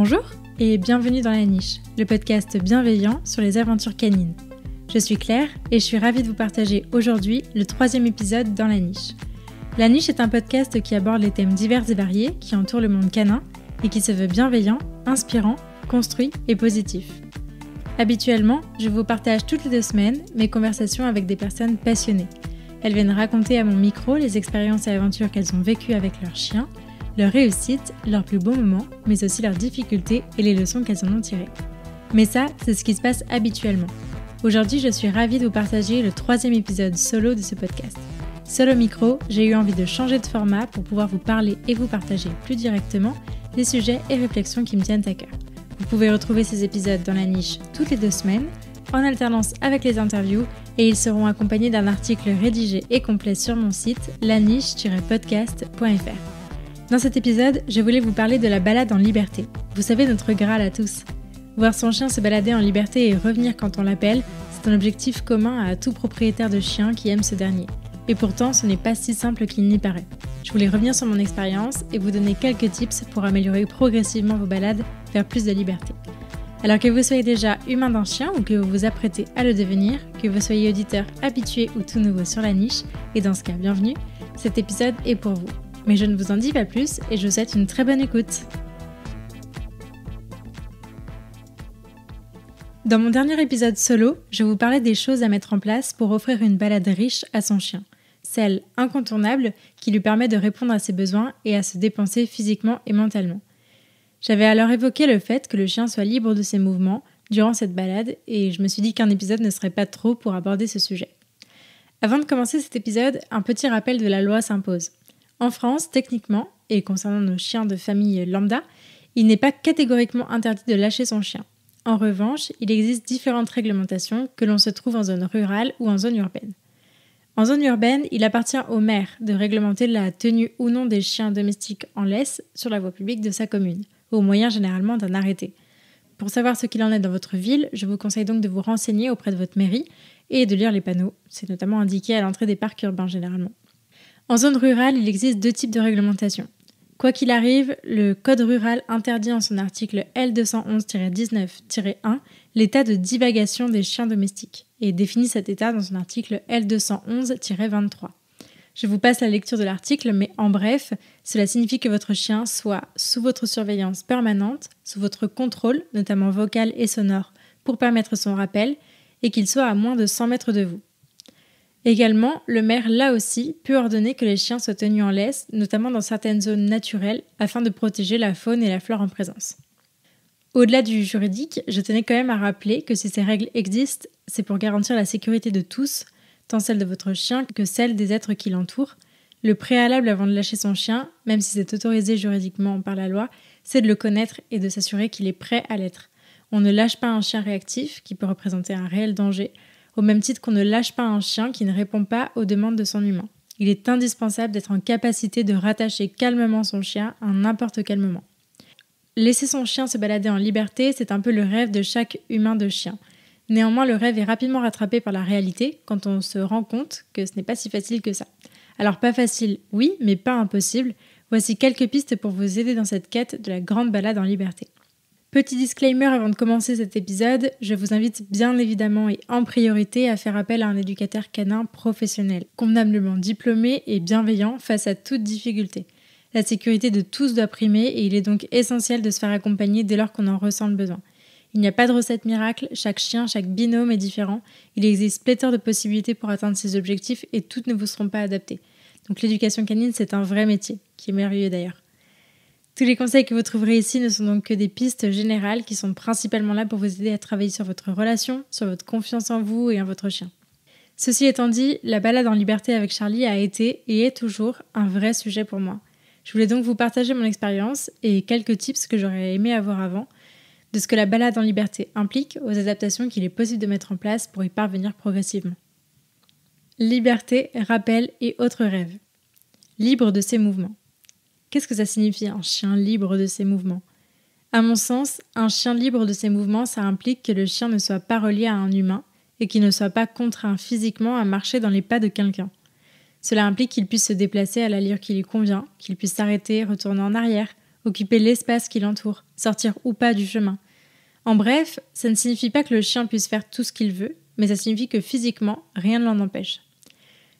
Bonjour et bienvenue dans La Niche, le podcast bienveillant sur les aventures canines. Je suis Claire et je suis ravie de vous partager aujourd'hui le 3e épisode dans La Niche. La Niche est un podcast qui aborde les thèmes divers et variés qui entourent le monde canin et qui se veut bienveillant, inspirant, construit et positif. Habituellement, je vous partage toutes les 2 semaines mes conversations avec des personnes passionnées. Elles viennent raconter à mon micro les expériences et aventures qu'elles ont vécues avec leurs chiens, leurs réussites, leurs plus beaux moments, mais aussi leurs difficultés et les leçons qu'elles en ont tirées. Mais ça, c'est ce qui se passe habituellement. Aujourd'hui, je suis ravie de vous partager le 3e épisode solo de ce podcast. Seul au micro, j'ai eu envie de changer de format pour pouvoir vous parler et vous partager plus directement les sujets et réflexions qui me tiennent à cœur. Vous pouvez retrouver ces épisodes dans La Niche toutes les 2 semaines, en alternance avec les interviews, et ils seront accompagnés d'un article rédigé et complet sur mon site laniche-podcast.fr. Dans cet épisode, je voulais vous parler de la balade en liberté. Vous savez, notre Graal à tous. Voir son chien se balader en liberté et revenir quand on l'appelle, c'est un objectif commun à tout propriétaire de chien qui aime ce dernier. Et pourtant, ce n'est pas si simple qu'il n'y paraît. Je voulais revenir sur mon expérience et vous donner quelques tips pour améliorer progressivement vos balades vers plus de liberté. Alors que vous soyez déjà humain d'un chien ou que vous vous apprêtez à le devenir, que vous soyez auditeur habitué ou tout nouveau sur La Niche, et dans ce cas, bienvenue, cet épisode est pour vous. Mais je ne vous en dis pas plus et je vous souhaite une très bonne écoute. Dans mon dernier épisode solo, je vous parlais des choses à mettre en place pour offrir une balade riche à son chien. Celle incontournable qui lui permet de répondre à ses besoins et à se dépenser physiquement et mentalement. J'avais alors évoqué le fait que le chien soit libre de ses mouvements durant cette balade et je me suis dit qu'un épisode ne serait pas trop pour aborder ce sujet. Avant de commencer cet épisode, un petit rappel de la loi s'impose. En France, techniquement, et concernant nos chiens de famille lambda, il n'est pas catégoriquement interdit de lâcher son chien. En revanche, il existe différentes réglementations que l'on se trouve en zone rurale ou en zone urbaine. En zone urbaine, il appartient au maire de réglementer la tenue ou non des chiens domestiques en laisse sur la voie publique de sa commune, au moyen généralement d'un arrêté. Pour savoir ce qu'il en est dans votre ville, je vous conseille donc de vous renseigner auprès de votre mairie et de lire les panneaux. C'est notamment indiqué à l'entrée des parcs urbains généralement. En zone rurale, il existe 2 types de réglementation. Quoi qu'il arrive, le Code rural interdit en son article L211-19-1 l'état de divagation des chiens domestiques et définit cet état dans son article L211-23. Je vous passe la lecture de l'article, mais en bref, cela signifie que votre chien soit sous votre surveillance permanente, sous votre contrôle, notamment vocal et sonore, pour permettre son rappel, et qu'il soit à moins de 100 mètres de vous. Également, le maire, là aussi, peut ordonner que les chiens soient tenus en laisse, notamment dans certaines zones naturelles, afin de protéger la faune et la flore en présence. Au-delà du juridique, je tenais quand même à rappeler que si ces règles existent, c'est pour garantir la sécurité de tous, tant celle de votre chien que celle des êtres qui l'entourent. Le préalable avant de lâcher son chien, même si c'est autorisé juridiquement par la loi, c'est de le connaître et de s'assurer qu'il est prêt à l'être. On ne lâche pas un chien réactif, qui peut représenter un réel danger, au même titre qu'on ne lâche pas un chien qui ne répond pas aux demandes de son humain. Il est indispensable d'être en capacité de rattacher calmement son chien à n'importe quel moment. Laisser son chien se balader en liberté, c'est un peu le rêve de chaque humain de chien. Néanmoins, le rêve est rapidement rattrapé par la réalité quand on se rend compte que ce n'est pas si facile que ça. Alors pas facile, oui, mais pas impossible. Voici quelques pistes pour vous aider dans cette quête de la grande balade en liberté. Petit disclaimer avant de commencer cet épisode, je vous invite bien évidemment et en priorité à faire appel à un éducateur canin professionnel, convenablement diplômé et bienveillant face à toute difficulté. La sécurité de tous doit primer et il est donc essentiel de se faire accompagner dès lors qu'on en ressent le besoin. Il n'y a pas de recette miracle, chaque chien, chaque binôme est différent, il existe pléthore de possibilités pour atteindre ces objectifs et toutes ne vous seront pas adaptées. Donc l'éducation canine c'est un vrai métier, qui est merveilleux d'ailleurs. Tous les conseils que vous trouverez ici ne sont donc que des pistes générales qui sont principalement là pour vous aider à travailler sur votre relation, sur votre confiance en vous et en votre chien. Ceci étant dit, la balade en liberté avec Charlie a été et est toujours un vrai sujet pour moi. Je voulais donc vous partager mon expérience et quelques tips que j'aurais aimé avoir avant, de ce que la balade en liberté implique, aux adaptations qu'il est possible de mettre en place pour y parvenir progressivement. Liberté, rappel et autres rêves. Libre de ses mouvements. Qu'est-ce que ça signifie un chien libre de ses mouvements ? À mon sens, un chien libre de ses mouvements, ça implique que le chien ne soit pas relié à un humain et qu'il ne soit pas contraint physiquement à marcher dans les pas de quelqu'un. Cela implique qu'il puisse se déplacer à l'allure qui lui convient, qu'il puisse s'arrêter, retourner en arrière, occuper l'espace qui l'entoure, sortir ou pas du chemin. En bref, ça ne signifie pas que le chien puisse faire tout ce qu'il veut, mais ça signifie que physiquement, rien ne l'en empêche.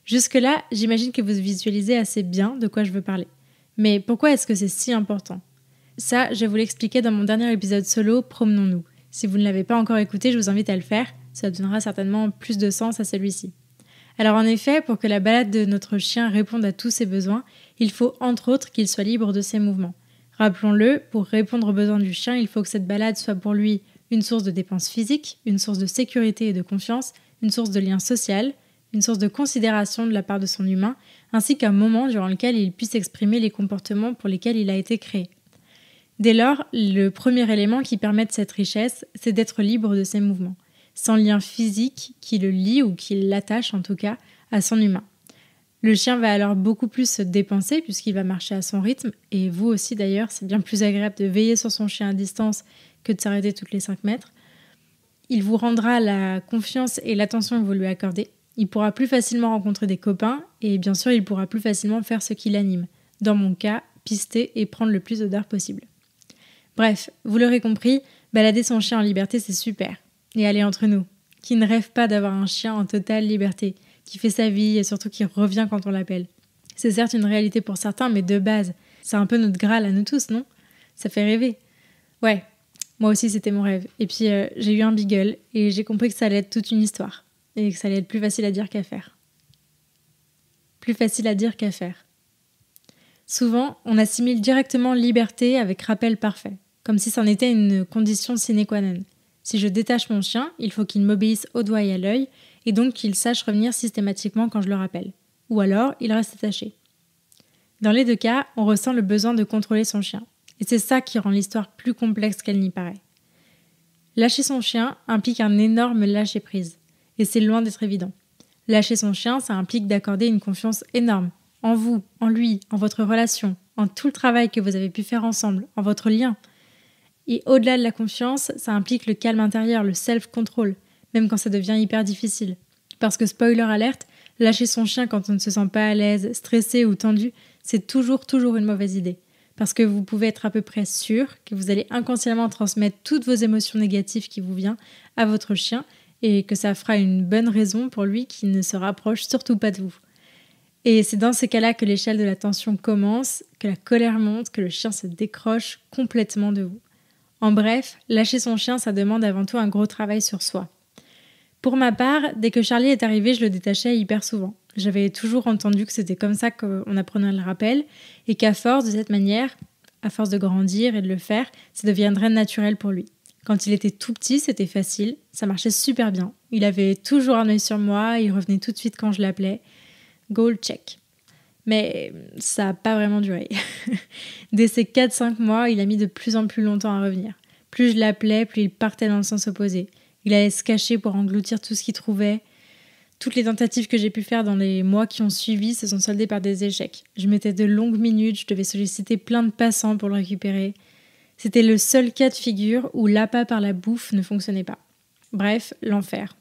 Jusque-là, j'imagine que vous visualisez assez bien de quoi je veux parler. Mais pourquoi est-ce que c'est si important ? Ça, je vais vous l'expliquer dans mon dernier épisode solo, Promenons-nous. Si vous ne l'avez pas encore écouté, je vous invite à le faire, ça donnera certainement plus de sens à celui-ci. Alors en effet, pour que la balade de notre chien réponde à tous ses besoins, il faut entre autres qu'il soit libre de ses mouvements. Rappelons-le, pour répondre aux besoins du chien, il faut que cette balade soit pour lui une source de dépense physique, une source de sécurité et de confiance, une source de lien social, une source de considération de la part de son humain, ainsi qu'un moment durant lequel il puisse exprimer les comportements pour lesquels il a été créé. Dès lors, le premier élément qui permet de cette richesse, c'est d'être libre de ses mouvements, sans lien physique qui le lie ou qui l'attache en tout cas à son humain. Le chien va alors beaucoup plus se dépenser puisqu'il va marcher à son rythme, et vous aussi d'ailleurs, c'est bien plus agréable de veiller sur son chien à distance que de s'arrêter toutes les 5 mètres. Il vous rendra la confiance et l'attention que vous lui accordez. Il pourra plus facilement rencontrer des copains et bien sûr il pourra plus facilement faire ce qui l'anime. Dans mon cas, pister et prendre le plus d'odeur possible. Bref, vous l'aurez compris, balader son chien en liberté c'est super. Et allez entre nous, qui ne rêve pas d'avoir un chien en totale liberté, qui fait sa vie et surtout qui revient quand on l'appelle. C'est certes une réalité pour certains, mais de base, c'est un peu notre Graal à nous tous, non ? Ça fait rêver. Ouais, moi aussi c'était mon rêve. Et puis j'ai eu un beagle et j'ai compris que ça allait être toute une histoire. Et que ça allait être plus facile à dire qu'à faire. Plus facile à dire qu'à faire. Souvent, on assimile directement liberté avec rappel parfait, comme si c'en était une condition sine qua non. Si je détache mon chien, il faut qu'il m'obéisse au doigt et à l'œil, et donc qu'il sache revenir systématiquement quand je le rappelle. Ou alors, il reste attaché. Dans les deux cas, on ressent le besoin de contrôler son chien. Et c'est ça qui rend l'histoire plus complexe qu'elle n'y paraît. Lâcher son chien implique un énorme lâcher-prise. Et c'est loin d'être évident. Lâcher son chien, ça implique d'accorder une confiance énorme. En vous, en lui, en votre relation, en tout le travail que vous avez pu faire ensemble, en votre lien. Et au-delà de la confiance, ça implique le calme intérieur, le self-control, même quand ça devient hyper difficile. Parce que, spoiler alerte, lâcher son chien quand on ne se sent pas à l'aise, stressé ou tendu, c'est toujours une mauvaise idée. Parce que vous pouvez être à peu près sûr que vous allez inconsciemment transmettre toutes vos émotions négatives qui vous viennent à votre chien et que ça fera une bonne raison pour lui qui ne se rapproche surtout pas de vous. Et c'est dans ces cas-là que l'échelle de la tension commence, que la colère monte, que le chien se décroche complètement de vous. En bref, lâcher son chien, ça demande avant tout un gros travail sur soi. Pour ma part, dès que Charlie est arrivé, je le détachais hyper souvent. J'avais toujours entendu que c'était comme ça qu'on apprenait le rappel et qu'à force de cette manière, à force de grandir et de le faire, ça deviendrait naturel pour lui. Quand il était tout petit, c'était facile, ça marchait super bien. Il avait toujours un œil sur moi, il revenait tout de suite quand je l'appelais. Goal check. Mais ça n'a pas vraiment duré. Dès ces 4-5 mois, il a mis de plus en plus longtemps à revenir. Plus je l'appelais, plus il partait dans le sens opposé. Il allait se cacher pour engloutir tout ce qu'il trouvait. Toutes les tentatives que j'ai pu faire dans les mois qui ont suivi se sont soldées par des échecs. Je mettais de longues minutes, je devais solliciter plein de passants pour le récupérer. C'était le seul cas de figure où l'appât par la bouffe ne fonctionnait pas. Bref, l'enfer.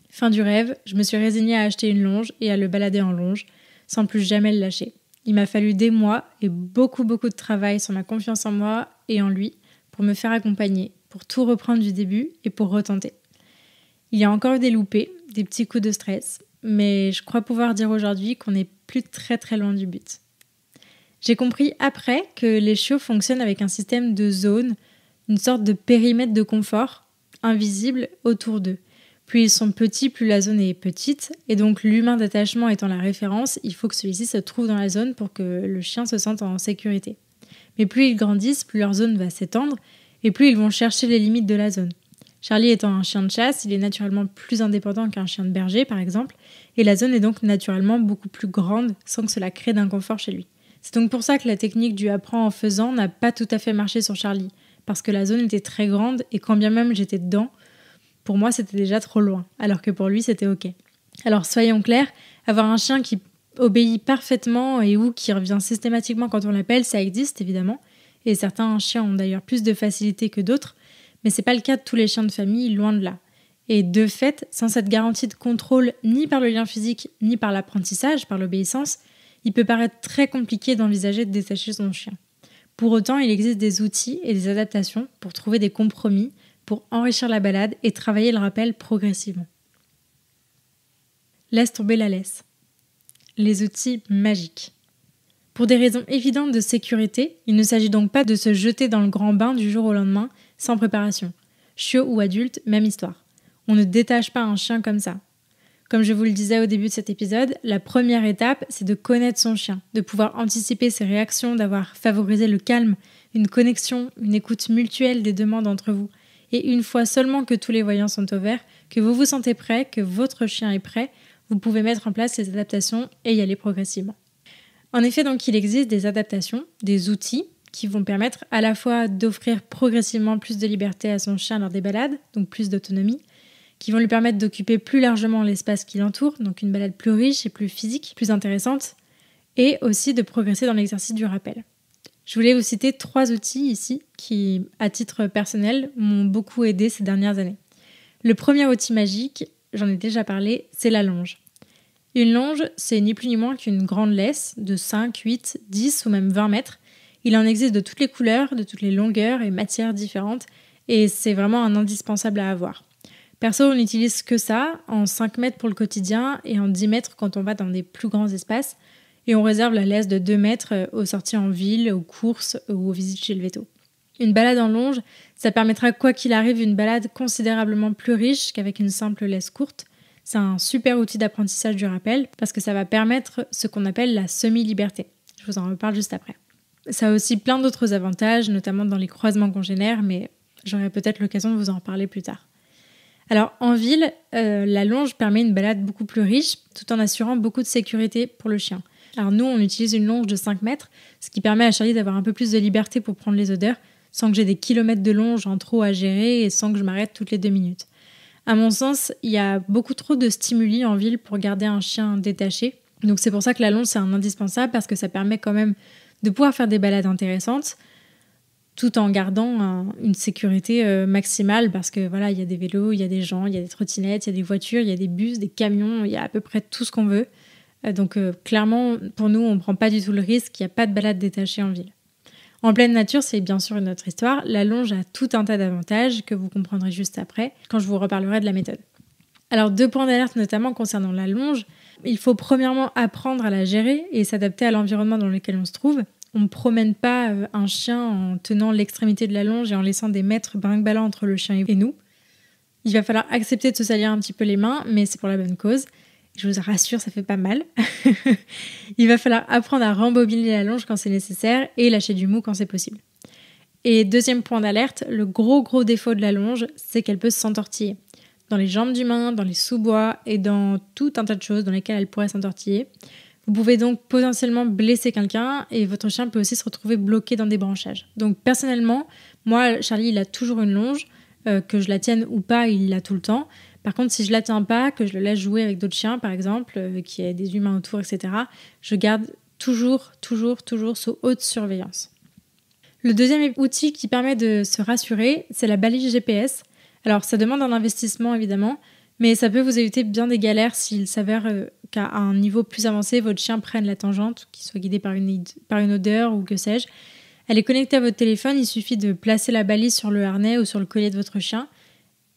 Fin du rêve, je me suis résignée à acheter une longe et à le balader en longe, sans plus jamais le lâcher. Il m'a fallu des mois et beaucoup de travail sur ma confiance en moi et en lui pour me faire accompagner, pour tout reprendre du début et pour retenter. Il y a encore eu des loupés, des petits coups de stress, mais je crois pouvoir dire aujourd'hui qu'on n'est plus très loin du but. J'ai compris après que les chiots fonctionnent avec un système de zones, une sorte de périmètre de confort invisible autour d'eux. Plus ils sont petits, plus la zone est petite, et donc l'humain d'attachement étant la référence, il faut que celui-ci se trouve dans la zone pour que le chien se sente en sécurité. Mais plus ils grandissent, plus leur zone va s'étendre, et plus ils vont chercher les limites de la zone. Charlie étant un chien de chasse, il est naturellement plus indépendant qu'un chien de berger par exemple, et la zone est donc naturellement beaucoup plus grande sans que cela crée d'inconfort chez lui. C'est donc pour ça que la technique du apprends en faisant n'a pas tout à fait marché sur Charlie, parce que la zone était très grande et quand bien même j'étais dedans, pour moi c'était déjà trop loin, alors que pour lui c'était ok. Alors soyons clairs, avoir un chien qui obéit parfaitement et ou qui revient systématiquement quand on l'appelle, ça existe évidemment, et certains chiens ont d'ailleurs plus de facilité que d'autres, mais c'est pas le cas de tous les chiens de famille, loin de là. Et de fait, sans cette garantie de contrôle ni par le lien physique, ni par l'apprentissage, par l'obéissance, il peut paraître très compliqué d'envisager de détacher son chien. Pour autant, il existe des outils et des adaptations pour trouver des compromis, pour enrichir la balade et travailler le rappel progressivement. Laisse tomber la laisse. Les outils magiques. Pour des raisons évidentes de sécurité, il ne s'agit donc pas de se jeter dans le grand bain du jour au lendemain sans préparation. Chiot ou adulte, même histoire. On ne détache pas un chien comme ça. Comme je vous le disais au début de cet épisode, la première étape, c'est de connaître son chien, de pouvoir anticiper ses réactions, d'avoir favorisé le calme, une connexion, une écoute mutuelle des demandes entre vous. Et une fois seulement que tous les voyants sont au vert, que vous vous sentez prêt, que votre chien est prêt, vous pouvez mettre en place ces adaptations et y aller progressivement. En effet, donc, il existe des adaptations, des outils qui vont permettre à la fois d'offrir progressivement plus de liberté à son chien lors des balades, donc plus d'autonomie, qui vont lui permettre d'occuper plus largement l'espace qui l'entoure, donc une balade plus riche et plus physique, plus intéressante, et aussi de progresser dans l'exercice du rappel. Je voulais vous citer 3 outils ici qui, à titre personnel, m'ont beaucoup aidé ces dernières années. Le premier outil magique, j'en ai déjà parlé, c'est la longe. Une longe, c'est ni plus ni moins qu'une grande laisse de 5, 8, 10 ou même 20 mètres. Il en existe de toutes les couleurs, de toutes les longueurs et matières différentes, et c'est vraiment un indispensable à avoir. Perso, on n'utilise que ça, en 5 mètres pour le quotidien et en 10 mètres quand on va dans des plus grands espaces. Et on réserve la laisse de 2 mètres aux sorties en ville, aux courses ou aux visites chez le veto. Une balade en longe, ça permettra quoi qu'il arrive une balade considérablement plus riche qu'avec une simple laisse courte. C'est un super outil d'apprentissage du rappel parce que ça va permettre ce qu'on appelle la semi-liberté. Je vous en reparle juste après. Ça a aussi plein d'autres avantages, notamment dans les croisements congénères, mais j'aurai peut-être l'occasion de vous en reparler plus tard. Alors en ville, la longe permet une balade beaucoup plus riche tout en assurant beaucoup de sécurité pour le chien. Alors nous, on utilise une longe de 5 mètres, ce qui permet à Charlie d'avoir un peu plus de liberté pour prendre les odeurs, sans que j'ai des kilomètres de longe en trop à gérer et sans que je m'arrête toutes les 2 minutes. À mon sens, il y a beaucoup trop de stimuli en ville pour garder un chien détaché. Donc c'est pour ça que la longe, c'est un indispensable parce que ça permet quand même de pouvoir faire des balades intéressantes tout en gardant une sécurité maximale parce que voilà, il y a des vélos, il y a des gens, il y a des trottinettes, il y a des voitures, il y a des bus, des camions, il y a à peu près tout ce qu'on veut. Donc clairement, pour nous, on ne prend pas du tout le risque, il n'y a pas de balade détachée en ville. En pleine nature, c'est bien sûr une autre histoire. La longe a tout un tas d'avantages que vous comprendrez juste après, quand je vous reparlerai de la méthode. Alors 2 points d'alerte notamment concernant la longe. Il faut premièrement apprendre à la gérer et s'adapter à l'environnement dans lequel on se trouve. On ne promène pas un chien en tenant l'extrémité de la longe et en laissant des mètres brinque-ballant entre le chien et nous. Il va falloir accepter de se salir un petit peu les mains, mais c'est pour la bonne cause. Je vous rassure, ça fait pas mal. Il va falloir apprendre à rembobiner la longe quand c'est nécessaire et lâcher du mou quand c'est possible. Et deuxième point d'alerte, le gros défaut de la longe, c'est qu'elle peut s'entortiller. Dans les jambes d'humain, dans les sous-bois et dans tout un tas de choses dans lesquelles elle pourrait s'entortiller. Vous pouvez donc potentiellement blesser quelqu'un et votre chien peut aussi se retrouver bloqué dans des branchages. Donc personnellement, moi, Charlie, il a toujours une longe, que je la tienne ou pas, il l'a tout le temps. Par contre, si je la tiens pas, que je le laisse jouer avec d'autres chiens, par exemple, qu'il y a des humains autour, etc., je garde toujours sous haute surveillance. Le deuxième outil qui permet de se rassurer, c'est la balise GPS. Alors, ça demande un investissement, évidemment, mais ça peut vous éviter bien des galères s'il s'avère qu'à un niveau plus avancé, votre chien prenne la tangente, qu'il soit guidé par une odeur ou que sais-je. Elle est connectée à votre téléphone, il suffit de placer la balise sur le harnais ou sur le collier de votre chien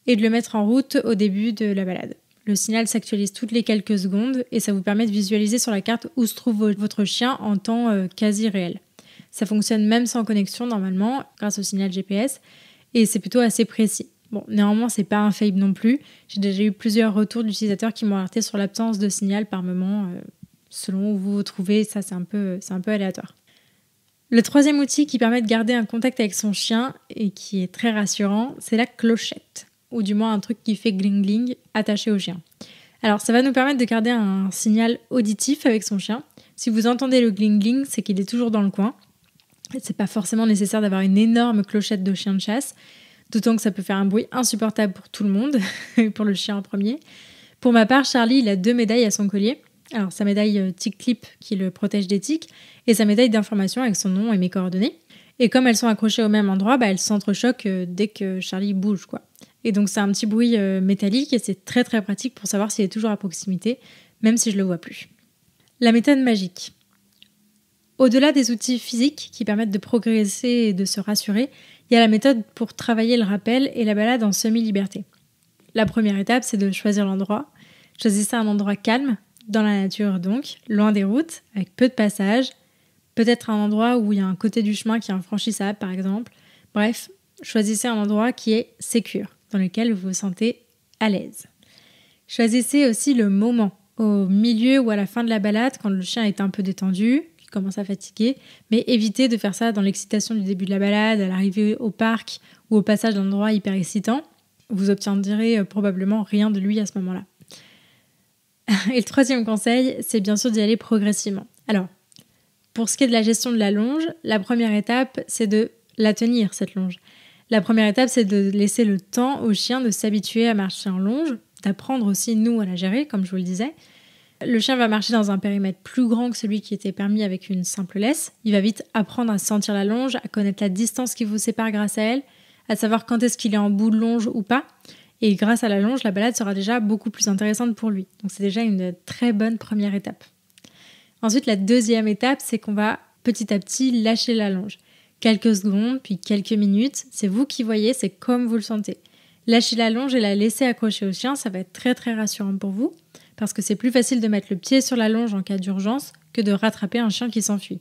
et de le mettre en route au début de la balade. Le signal s'actualise toutes les quelques secondes et ça vous permet de visualiser sur la carte où se trouve votre chien en temps quasi réel. Ça fonctionne même sans connexion normalement, grâce au signal GPS, et c'est plutôt assez précis. Bon, néanmoins, c'est pas infaillible non plus. J'ai déjà eu plusieurs retours d'utilisateurs qui m'ont alerté sur l'absence de signal par moment, selon où vous vous trouvez. Ça, c'est un peu aléatoire. Le troisième outil qui permet de garder un contact avec son chien et qui est très rassurant, c'est la clochette, ou du moins un truc qui fait gling-gling attaché au chien. Alors, ça va nous permettre de garder un signal auditif avec son chien. Si vous entendez le gling-gling, c'est qu'il est toujours dans le coin. C'est pas forcément nécessaire d'avoir une énorme clochette de chien de chasse, d'autant que ça peut faire un bruit insupportable pour tout le monde, pour le chien en premier. Pour ma part, Charlie, il a 2 médailles à son collier. Alors, sa médaille Tic Clip qui le protège des tiques et sa médaille d'information avec son nom et mes coordonnées. Et comme elles sont accrochées au même endroit, elles s'entrechoquent dès que Charlie bouge, quoi. Et donc, c'est un petit bruit métallique et c'est très très pratique pour savoir s'il est toujours à proximité, même si je le vois plus. La méthode magique. Au-delà des outils physiques qui permettent de progresser et de se rassurer, il y a la méthode pour travailler le rappel et la balade en semi-liberté. La première étape, c'est de choisir l'endroit. Choisissez un endroit calme, dans la nature donc, loin des routes, avec peu de passages. Peut-être un endroit où il y a un côté du chemin qui est infranchissable, par exemple. Bref, choisissez un endroit qui est sécure, dans lequel vous vous sentez à l'aise. Choisissez aussi le moment, au milieu ou à la fin de la balade, quand le chien est un peu détendu, qu'il commence à fatiguer, mais évitez de faire ça dans l'excitation du début de la balade, à l'arrivée au parc ou au passage d'un endroit hyper excitant. Vous obtiendrez probablement rien de lui à ce moment-là. Et le troisième conseil, c'est bien sûr d'y aller progressivement. Alors, pour ce qui est de la gestion de la longe, la première étape, c'est de la tenir, cette longe. La première étape, c'est de laisser le temps au chien de s'habituer à marcher en longe, d'apprendre aussi, nous, à la gérer, comme je vous le disais. Le chien va marcher dans un périmètre plus grand que celui qui était permis avec une simple laisse. Il va vite apprendre à sentir la longe, à connaître la distance qui vous sépare grâce à elle, à savoir quand est-ce qu'il est en bout de longe ou pas. Et grâce à la longe, la balade sera déjà beaucoup plus intéressante pour lui. Donc c'est déjà une très bonne première étape. Ensuite, la deuxième étape, c'est qu'on va petit à petit lâcher la longe. Quelques secondes, puis quelques minutes, c'est vous qui voyez, c'est comme vous le sentez. Lâcher la longe et la laisser accrocher au chien, ça va être très très rassurant pour vous, parce que c'est plus facile de mettre le pied sur la longe en cas d'urgence que de rattraper un chien qui s'enfuit.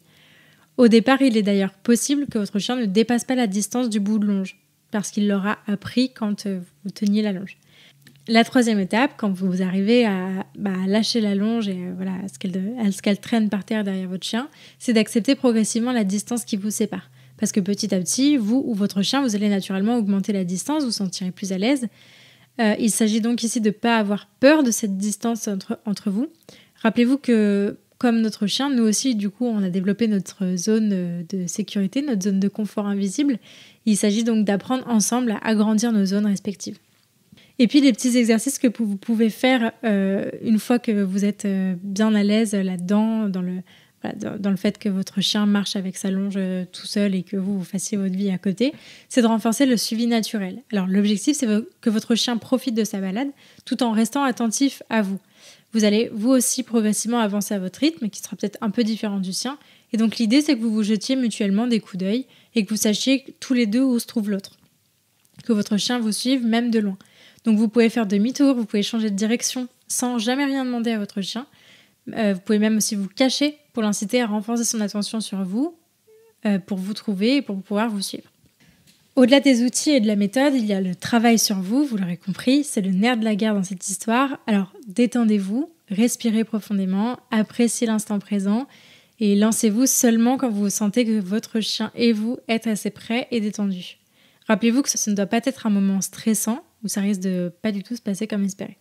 Au départ, il est d'ailleurs possible que votre chien ne dépasse pas la distance du bout de longe, parce qu'il l'aura appris quand vous teniez la longe. La troisième étape, quand vous arrivez à lâcher la longe et à ce qu'elle traîne par terre derrière votre chien, c'est d'accepter progressivement la distance qui vous sépare. Parce que petit à petit, vous ou votre chien, vous allez naturellement augmenter la distance, vous sentirez plus à l'aise. Il s'agit donc ici de ne pas avoir peur de cette distance entre vous. Rappelez-vous que, comme notre chien, nous aussi, du coup, on a développé notre zone de sécurité, notre zone de confort invisible. Il s'agit donc d'apprendre ensemble à agrandir nos zones respectives. Et puis, les petits exercices que vous pouvez faire une fois que vous êtes bien à l'aise là-dedans, dans le fait que votre chien marche avec sa longe tout seul et que vous fassiez votre vie à côté, c'est de renforcer le suivi naturel. Alors, l'objectif, c'est que votre chien profite de sa balade tout en restant attentif à vous. Vous allez, vous aussi, progressivement avancer à votre rythme, qui sera peut-être un peu différent du sien. Et donc, l'idée, c'est que vous vous jetiez mutuellement des coups d'œil et que vous sachiez tous les deux où se trouve l'autre. Que votre chien vous suive, même de loin. Donc, vous pouvez faire demi-tour, vous pouvez changer de direction sans jamais rien demander à votre chien. Vous pouvez même aussi vous cacher pour l'inciter à renforcer son attention sur vous, pour vous trouver et pour pouvoir vous suivre. Au-delà des outils et de la méthode, il y a le travail sur vous, vous l'aurez compris, c'est le nerf de la guerre dans cette histoire. Alors détendez-vous, respirez profondément, appréciez l'instant présent et lancez-vous seulement quand vous sentez que votre chien et vous êtes assez prêts et détendus. Rappelez-vous que ce ne doit pas être un moment stressant où ça risque de pas du tout se passer comme espéré.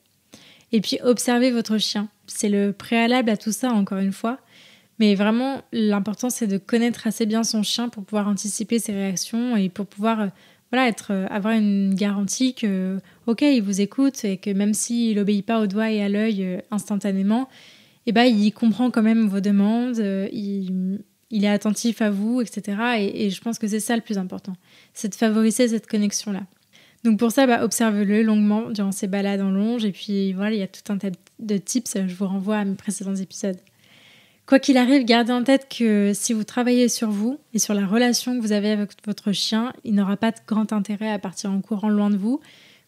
Et puis observez votre chien, c'est le préalable à tout ça encore une fois. Mais vraiment, l'important, c'est de connaître assez bien son chien pour pouvoir anticiper ses réactions et pour pouvoir avoir une garantie que, ok, il vous écoute et que même s'il n'obéit pas au doigt et à l'œil instantanément, il comprend quand même vos demandes, il est attentif à vous, etc. Et je pense que c'est ça le plus important, c'est de favoriser cette connexion-là. Donc pour ça, observez-le longuement durant ces balades en longe. Et puis voilà, il y a tout un tas de tips, je vous renvoie à mes précédents épisodes. Quoi qu'il arrive, gardez en tête que si vous travaillez sur vous et sur la relation que vous avez avec votre chien, il n'aura pas de grand intérêt à partir en courant loin de vous.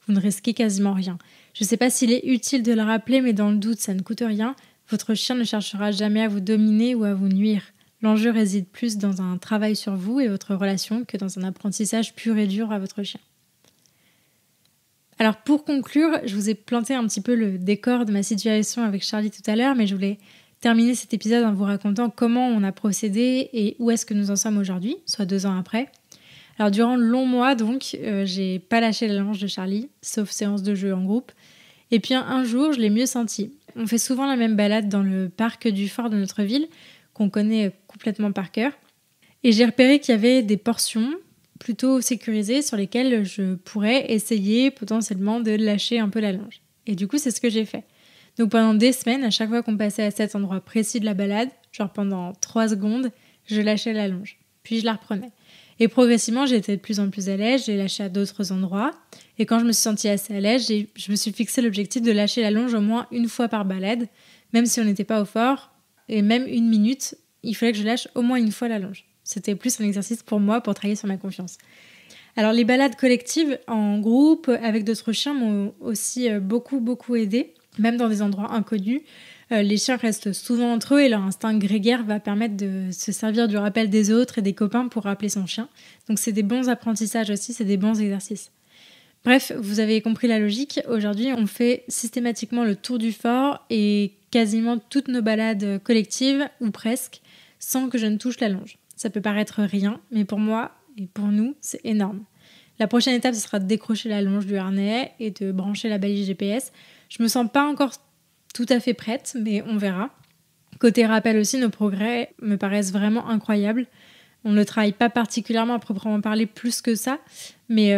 Vous ne risquez quasiment rien. Je ne sais pas s'il est utile de le rappeler, mais dans le doute, ça ne coûte rien. Votre chien ne cherchera jamais à vous dominer ou à vous nuire. L'enjeu réside plus dans un travail sur vous et votre relation que dans un apprentissage pur et dur à votre chien. Alors pour conclure, je vous ai planté un petit peu le décor de ma situation avec Charlie tout à l'heure, mais je voulais terminer cet épisode en vous racontant comment on a procédé et où est-ce que nous en sommes aujourd'hui, soit 2 ans après. Alors durant le long mois, donc, j'ai pas lâché la longe de Charlie, sauf séance de jeu en groupe. Et puis un jour, je l'ai mieux senti. On fait souvent la même balade dans le parc du fort de notre ville, qu'on connaît complètement par cœur. Et j'ai repéré qu'il y avait des portions plutôt sécurisées sur lesquelles je pourrais essayer potentiellement de lâcher un peu la longe. Et du coup, c'est ce que j'ai fait. Donc pendant des semaines, à chaque fois qu'on passait à cet endroit précis de la balade, genre pendant 3 secondes, je lâchais la longe. Puis je la reprenais. Et progressivement, j'étais de plus en plus à l'aise, j'ai lâché à d'autres endroits. Et quand je me suis sentie assez à l'aise, je me suis fixé l'objectif de lâcher la longe au moins une fois par balade, même si on n'était pas au fort, et même 1 minute, il fallait que je lâche au moins une fois la longe. C'était plus un exercice pour moi, pour travailler sur ma confiance. Alors les balades collectives en groupe avec d'autres chiens m'ont aussi beaucoup aidée, même dans des endroits inconnus. Les chiens restent souvent entre eux et leur instinct grégaire va permettre de se servir du rappel des autres et des copains pour rappeler son chien. Donc c'est des bons apprentissages aussi, c'est des bons exercices. Bref, vous avez compris la logique. Aujourd'hui, on fait systématiquement le tour du fort et quasiment toutes nos balades collectives, ou presque, sans que je ne touche la longe. Ça peut paraître rien, mais pour moi et pour nous, c'est énorme. La prochaine étape, ce sera de décrocher la longe du harnais et de brancher la balise GPS. Je me sens pas encore tout à fait prête, mais on verra. Côté rappel aussi, nos progrès me paraissent vraiment incroyables. On ne travaille pas particulièrement à proprement parler plus que ça, mais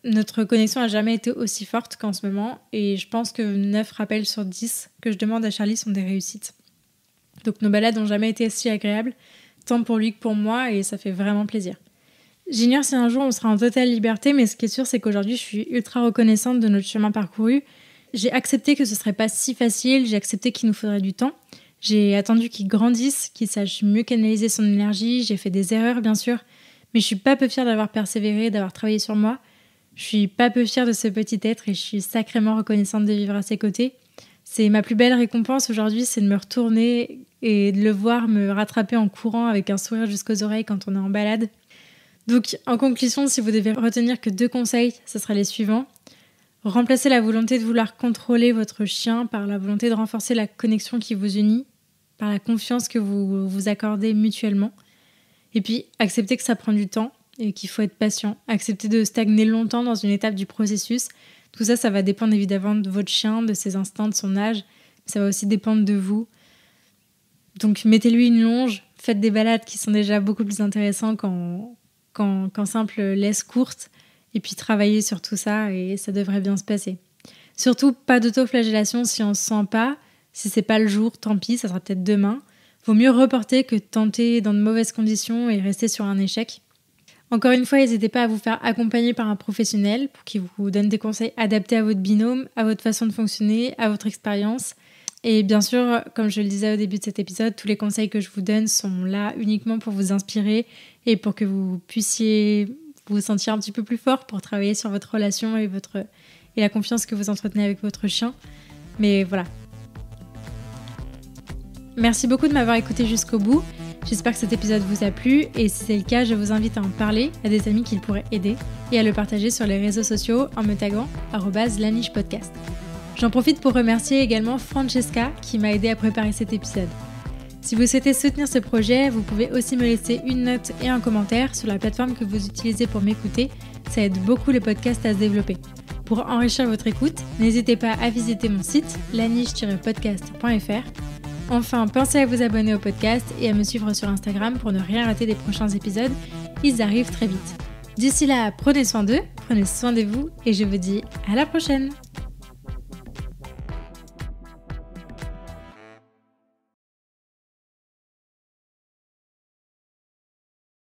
notre connexion n'a jamais été aussi forte qu'en ce moment, et je pense que 9 rappels sur 10 que je demande à Charlie sont des réussites. Donc nos balades n'ont jamais été si agréables, tant pour lui que pour moi, et ça fait vraiment plaisir. J'ignore si un jour on sera en totale liberté, mais ce qui est sûr, c'est qu'aujourd'hui, je suis ultra reconnaissante de notre chemin parcouru. J'ai accepté que ce serait pas si facile, j'ai accepté qu'il nous faudrait du temps. J'ai attendu qu'il grandisse, qu'il sache mieux canaliser son énergie. J'ai fait des erreurs, bien sûr, mais je suis pas peu fière d'avoir persévéré, d'avoir travaillé sur moi. Je suis pas peu fière de ce petit être et je suis sacrément reconnaissante de vivre à ses côtés. C'est ma plus belle récompense aujourd'hui, c'est de me retourner et de le voir me rattraper en courant avec un sourire jusqu'aux oreilles quand on est en balade. Donc, en conclusion, si vous devez retenir que 2 conseils, ce seraient les suivants. Remplacez la volonté de vouloir contrôler votre chien par la volonté de renforcer la connexion qui vous unit, par la confiance que vous vous accordez mutuellement. Et puis, acceptez que ça prend du temps et qu'il faut être patient. Acceptez de stagner longtemps dans une étape du processus. Tout ça, ça va dépendre évidemment de votre chien, de ses instincts, de son âge. Mais ça va aussi dépendre de vous. Donc, mettez-lui une longe. Faites des balades qui sont déjà beaucoup plus intéressantes qu'en simple laisse courte. Et puis travailler sur tout ça et ça devrait bien se passer. Surtout, pas d'autoflagellation si on ne se sent pas. Si c'est pas le jour, tant pis, ça sera peut-être demain. Vaut mieux reporter que tenter dans de mauvaises conditions et rester sur un échec. Encore une fois, n'hésitez pas à vous faire accompagner par un professionnel pour qu'il vous donne des conseils adaptés à votre binôme, à votre façon de fonctionner, à votre expérience. Et bien sûr, comme je le disais au début de cet épisode, tous les conseils que je vous donne sont là uniquement pour vous inspirer et pour que vous puissiez vous sentir un petit peu plus fort pour travailler sur votre relation et la confiance que vous entretenez avec votre chien. Mais voilà. Merci beaucoup de m'avoir écouté jusqu'au bout. J'espère que cet épisode vous a plu et si c'est le cas, je vous invite à en parler à des amis qui le pourraient aider et à le partager sur les réseaux sociaux en me taguant @lanichepodcast. J'en profite pour remercier également Francesca qui m'a aidé à préparer cet épisode. Si vous souhaitez soutenir ce projet, vous pouvez aussi me laisser une note et un commentaire sur la plateforme que vous utilisez pour m'écouter. Ça aide beaucoup le podcast à se développer. Pour enrichir votre écoute, n'hésitez pas à visiter mon site laniche-podcast.fr. Enfin, pensez à vous abonner au podcast et à me suivre sur Instagram pour ne rien rater des prochains épisodes. Ils arrivent très vite. D'ici là, prenez soin d'eux, prenez soin de vous et je vous dis à la prochaine.